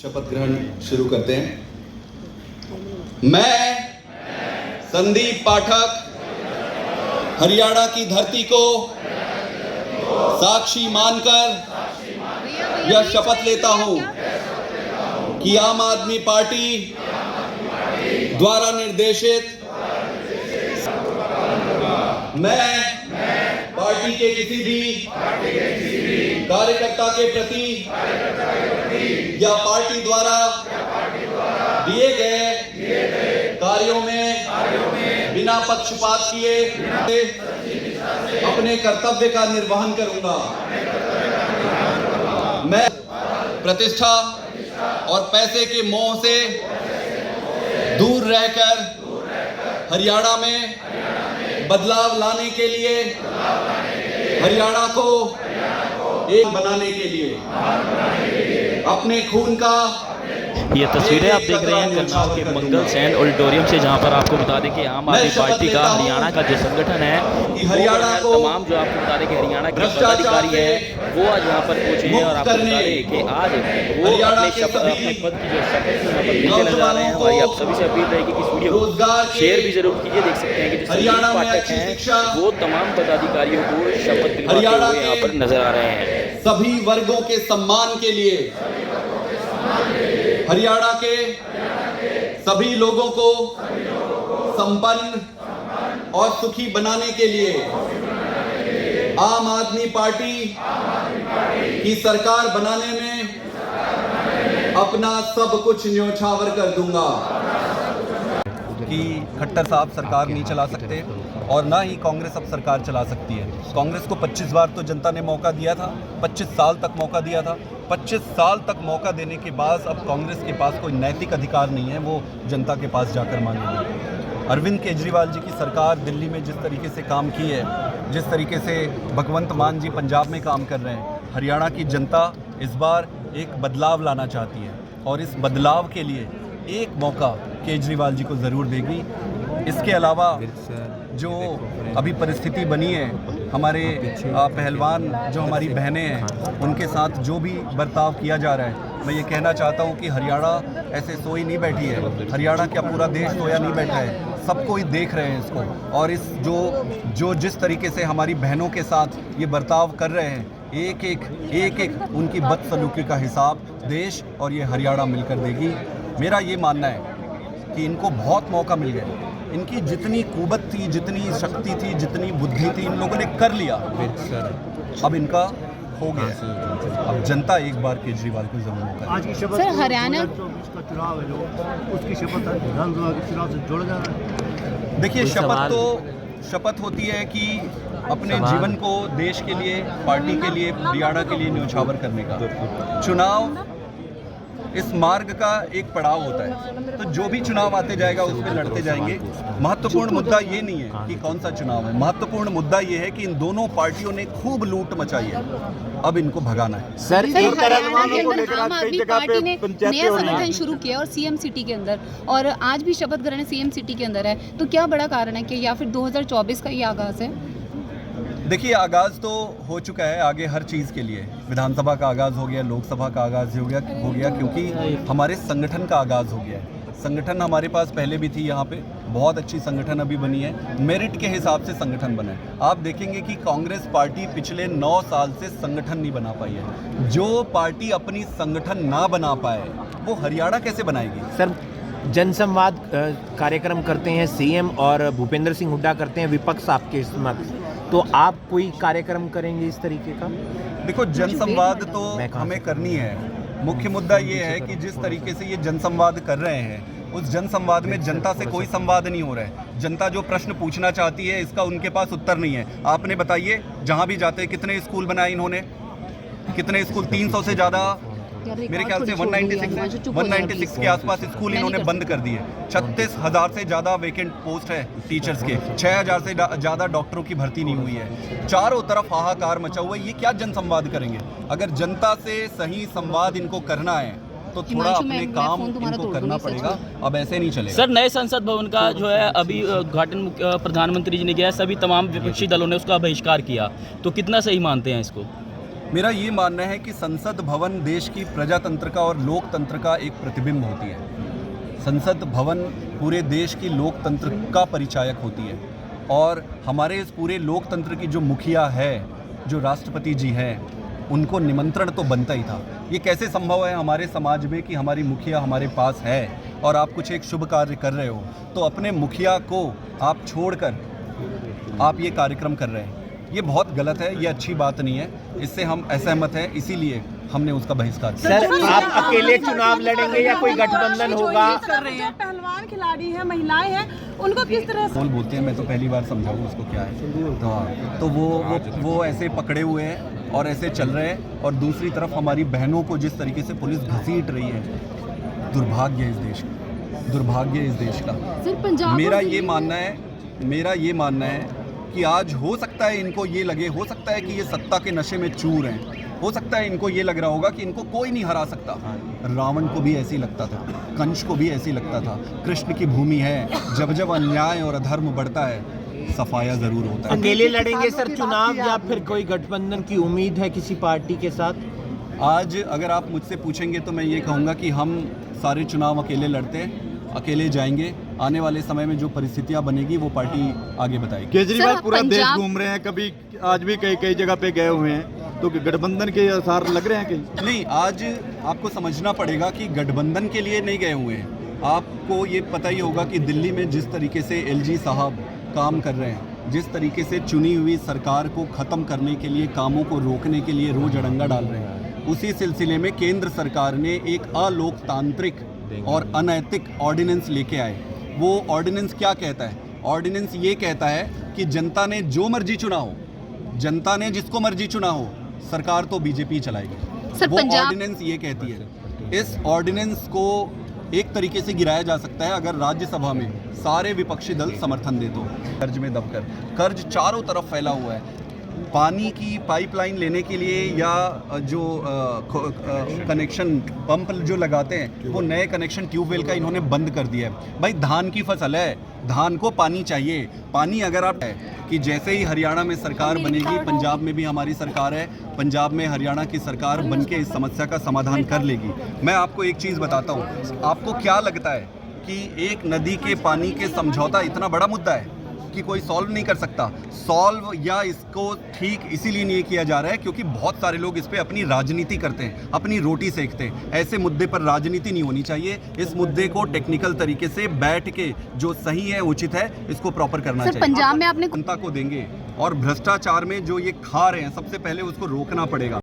शपथ ग्रहण शुरू करते हैं। मैं संदीप पाठक हरियाणा की धरती को साक्षी मानकर यह शपथ लेता हूं कि आम आदमी पार्टी द्वारा निर्देशित मैं पार्टी के किसी भी कार्यकर्ता के प्रति या पार्टी द्वारा दिए गए कार्यों में बिना पक्षपात किए अपने कर्तव्य का निर्वहन करूंगा। मैं प्रतिष्ठा और पैसे के मोह से दूर रहकर हरियाणा में बदलाव लाने के लिए, हरियाणा को एक बनाने के लिए अपने खून का ये तस्वीरें आप देख रहे हैं करनाल के मंगल सैन ऑडिटोरियम से, जहां पर आपको बता दें कि आम आदमी पार्टी का हरियाणा का जो संगठन है हरियाणा को तमाम जो आपको बता दें कि हरियाणा के पदाधिकारी है वो आज यहाँ पर पहुंचे हैं और आपको बता दें कि आज वो अपने पद की जो शपथ लेने नजर आ रहे हैं। हमारी आप सभी से अपील रहेगी कि इस वीडियो को शेयर भी जरूर कीजिए। देख सकते हैं कि जो संदीप पाठक हैं वो तमाम पदाधिकारियों को शपथ दिलवाते हुए यहाँ पर नजर आ रहे हैं। सभी वर्गों के सम्मान के लिए, हरियाणा के सभी लोगों को संपन्न और सुखी बनाने के लिए आम आदमी पार्टी की सरकार बनाने में अपना सब कुछ न्योछावर कर दूंगा। कि खट्टर साहब सरकार नहीं चला सकते और ना ही कांग्रेस अब सरकार चला सकती है। कांग्रेस को 25 बार तो जनता ने मौका दिया था, 25 साल तक मौका दिया था। 25 साल तक मौका देने के बाद अब कांग्रेस के पास कोई नैतिक अधिकार नहीं है वो जनता के पास जाकर मांगेगी। अरविंद केजरीवाल जी की सरकार दिल्ली में जिस तरीके से काम की है, जिस तरीके से भगवंत मान जी पंजाब में काम कर रहे हैं, हरियाणा की जनता इस बार एक बदलाव लाना चाहती है और इस बदलाव के लिए एक मौका केजरीवाल जी को ज़रूर देगी। इसके अलावा जो अभी परिस्थिति बनी है, हमारे पहलवान जो हमारी बहनें हैं उनके साथ जो भी बर्ताव किया जा रहा है, मैं ये कहना चाहता हूँ कि हरियाणा ऐसे सोई नहीं बैठी है। हरियाणा क्या पूरा देश सोया नहीं बैठा है, सब कोई देख रहे हैं इसको। और इस जो जिस तरीके से हमारी बहनों के साथ ये बर्ताव कर रहे हैं, एक एक उनकी बदसलूकी का हिसाब देश और ये हरियाणा मिलकर देगी। मेरा ये मानना है कि इनको बहुत मौका मिल गया। इनकी जितनी कुवत थी, जितनी शक्ति थी, जितनी बुद्धि थी, इन लोगों ने कर लिया। अब इनका हो गया। अब जनता एक बार केजरीवाल को जरूर मौका आज की शपथ सर हरियाणा का चुनाव है जो उसकी शपथ विधानसभा के चुनाव से जोड़ा जा रहा है। देखिए, शपथ होती है कि अपने जीवन को देश के लिए, पार्टी के लिए, हरियाणा के लिए न्योछावर करने का। चुनाव इस मार्ग का एक पड़ाव होता है, तो जो भी चुनाव आते जाएगा उस पर लड़ते जाएंगे। महत्वपूर्ण मुद्दा ये नहीं है कि कौन सा चुनाव है, महत्वपूर्ण मुद्दा ये है कि इन दोनों पार्टियों ने खूब लूट मचाई है, अब इनको भगाना है। सर हरियाणा के अंदर आम आदमी पार्टी ने नया संगठन शुरू किया और सीएम सिटी के अंदर, और आज भी शपथ ग्रहण सीएम सिटी के अंदर है, तो क्या बड़ा कारण है कि या फिर 2024 का ये आगाज है? देखिए, आगाज़ तो हो चुका है, आगे हर चीज़ के लिए विधानसभा का आगाज़ हो गया, लोकसभा का आगाज़ हो गया क्योंकि हमारे संगठन का आगाज़ हो गया है। संगठन हमारे पास पहले भी थी, यहाँ पे बहुत अच्छी संगठन अभी बनी है, मेरिट के हिसाब से संगठन बना है। आप देखेंगे कि कांग्रेस पार्टी पिछले 9 साल से संगठन नहीं बना पाई है। जो पार्टी अपनी संगठन ना बना पाए वो हरियाणा कैसे बनाएगी? सर, जनसंवाद कार्यक्रम करते हैं सीएम और भूपेंद्र सिंह हुड्डा करते हैं, विपक्ष आपके समक्ष, तो आप कोई कार्यक्रम करेंगे इस तरीके का? देखो, जनसंवाद तो हमें करनी है। मुख्य मुद्दा ये है कि जिस तरीके से ये जनसंवाद कर रहे हैं, उस जनसंवाद में जनता से कोई संवाद नहीं हो रहा है। जनता जो प्रश्न पूछना चाहती है इसका उनके पास उत्तर नहीं है। आपने बताइए, जहाँ भी जाते हैं कितने स्कूल बनाए इन्होंने, कितने स्कूल? 300 से ज़्यादा, मेरे ख्याल से 196 के आसपास स्कूल इन्होंने बंद कर दिए। 36,000 से ज़्यादा वेकेंट पोस्ट है टीचर्स के, 6,000 से ज़्यादा डॉक्टरों की भर्ती नहीं हुई है। चारों तरफ हाहाकार मचा हुआ है। ये क्या जनसंवाद करेंगे? अगर जनता से सही संवाद इनको करना है तो थोड़ा अपने काम इनको करना पड़ेगा, अब ऐसे नहीं चलेगा। सर, नए संसद भवन का जो है अभी उद्घाटन प्रधानमंत्री जी ने किया है, सभी तमाम विपक्षी दलों ने उसका बहिष्कार किया, तो कितना सही मानते हैं इसको? मेरा ये मानना है कि संसद भवन देश की प्रजातंत्र का और लोकतंत्र का एक प्रतिबिंब होती है। संसद भवन पूरे देश की लोकतंत्र का परिचायक होती है और हमारे इस पूरे लोकतंत्र की जो मुखिया है, जो राष्ट्रपति जी हैं, उनको निमंत्रण तो बनता ही था। ये कैसे संभव है हमारे समाज में कि हमारी मुखिया हमारे पास है और आप कुछ एक शुभ कार्य कर रहे हो तो अपने मुखिया को आप छोड़कर आप ये कार्यक्रम कर रहे हैं। ये बहुत गलत है, ये अच्छी बात नहीं है, इससे हम असहमत हैं, इसीलिए हमने उसका बहिष्कार किया। सर, आप अकेले चुनाव लड़ेंगे या कोई गठबंधन होगा? जो पहलवान खिलाड़ी हैं, महिलाएं हैं, उनको किस तरह से बोलते हैं, मैं तो पहली बार समझाऊँ उसको क्या है। तो वो ऐसे पकड़े हुए हैं और ऐसे चल रहे हैं और दूसरी तरफ हमारी बहनों को जिस तरीके से पुलिस घसीट रही है, दुर्भाग्य है इस देश का, दुर्भाग्य है इस देश का। मेरा ये मानना है कि आज हो सकता है इनको ये लगे, हो सकता है कि ये सत्ता के नशे में चूर हैं, हो सकता है इनको ये लग रहा होगा कि इनको कोई नहीं हरा सकता। रावण को भी ऐसे ही लगता था, कंस को भी ऐसे ही लगता था। कृष्ण की भूमि है, जब जब अन्याय और अधर्म बढ़ता है सफाया जरूर होता है। अकेले लड़ेंगे सर चुनाव या फिर कोई गठबंधन की उम्मीद है किसी पार्टी के साथ? आज अगर आप मुझसे पूछेंगे तो मैं ये कहूँगा कि हम सारे चुनाव अकेले लड़ते हैं, अकेले जाएंगे। आने वाले समय में जो परिस्थितियां बनेगी वो पार्टी आगे बताएगी। केजरीवाल पूरा देश घूम रहे हैं, कभी आज भी कई जगह पे गए हुए हैं, तो गठबंधन के आसार लग रहे हैं कहीं? नहीं, आज आपको समझना पड़ेगा कि गठबंधन के लिए नहीं गए हुए हैं। आपको ये पता ही होगा कि दिल्ली में जिस तरीके से एलजी साहब काम कर रहे हैं, जिस तरीके से चुनी हुई सरकार को ख़त्म करने के लिए, कामों को रोकने के लिए रोज अड़ंगा डाल रहे हैं, उसी सिलसिले में केंद्र सरकार ने एक अलोकतांत्रिक और अनैतिक ऑर्डिनेंस लेके आए। वो ऑर्डिनेंस क्या कहता है? ऑर्डिनेंस ये कहता है कि जनता ने जो मर्जी चुना हो, जनता ने जिसको मर्जी चुना हो, सरकार तो बीजेपी चलाएगी। वो ऑर्डिनेंस ये कहती है। इस ऑर्डिनेंस को एक तरीके से गिराया जा सकता है अगर राज्यसभा में सारे विपक्षी दल समर्थन दे तो। कर्ज में दबकर, कर्ज चारों तरफ फैला हुआ है। पानी की पाइपलाइन लेने के लिए या जो कनेक्शन पंप जो लगाते हैं, वो नए कनेक्शन ट्यूबवेल का इन्होंने बंद कर दिया है। भाई धान की फसल है, धान को पानी चाहिए। पानी अगर आप है कि जैसे ही हरियाणा में सरकार बनेगी, पंजाब में भी हमारी सरकार है, पंजाब में हरियाणा की सरकार बनके इस समस्या का समाधान कर लेगी। मैं आपको एक चीज़ बताता हूँ, आपको क्या लगता है कि एक नदी के पानी के समझौता इतना बड़ा मुद्दा है कि कोई सॉल्व नहीं कर सकता? सॉल्व या इसको ठीक इसीलिए नहीं किया जा रहा है क्योंकि बहुत सारे लोग इस पे अपनी राजनीति करते हैं, अपनी रोटी सेकते हैं। ऐसे मुद्दे पर राजनीति नहीं होनी चाहिए। इस मुद्दे को टेक्निकल तरीके से बैठ के जो सही है, उचित है, इसको प्रॉपर करना चाहिए। पंजाब में आपने जनता को देंगे और भ्रष्टाचार में जो ये खा रहे हैं, सबसे पहले उसको रोकना पड़ेगा।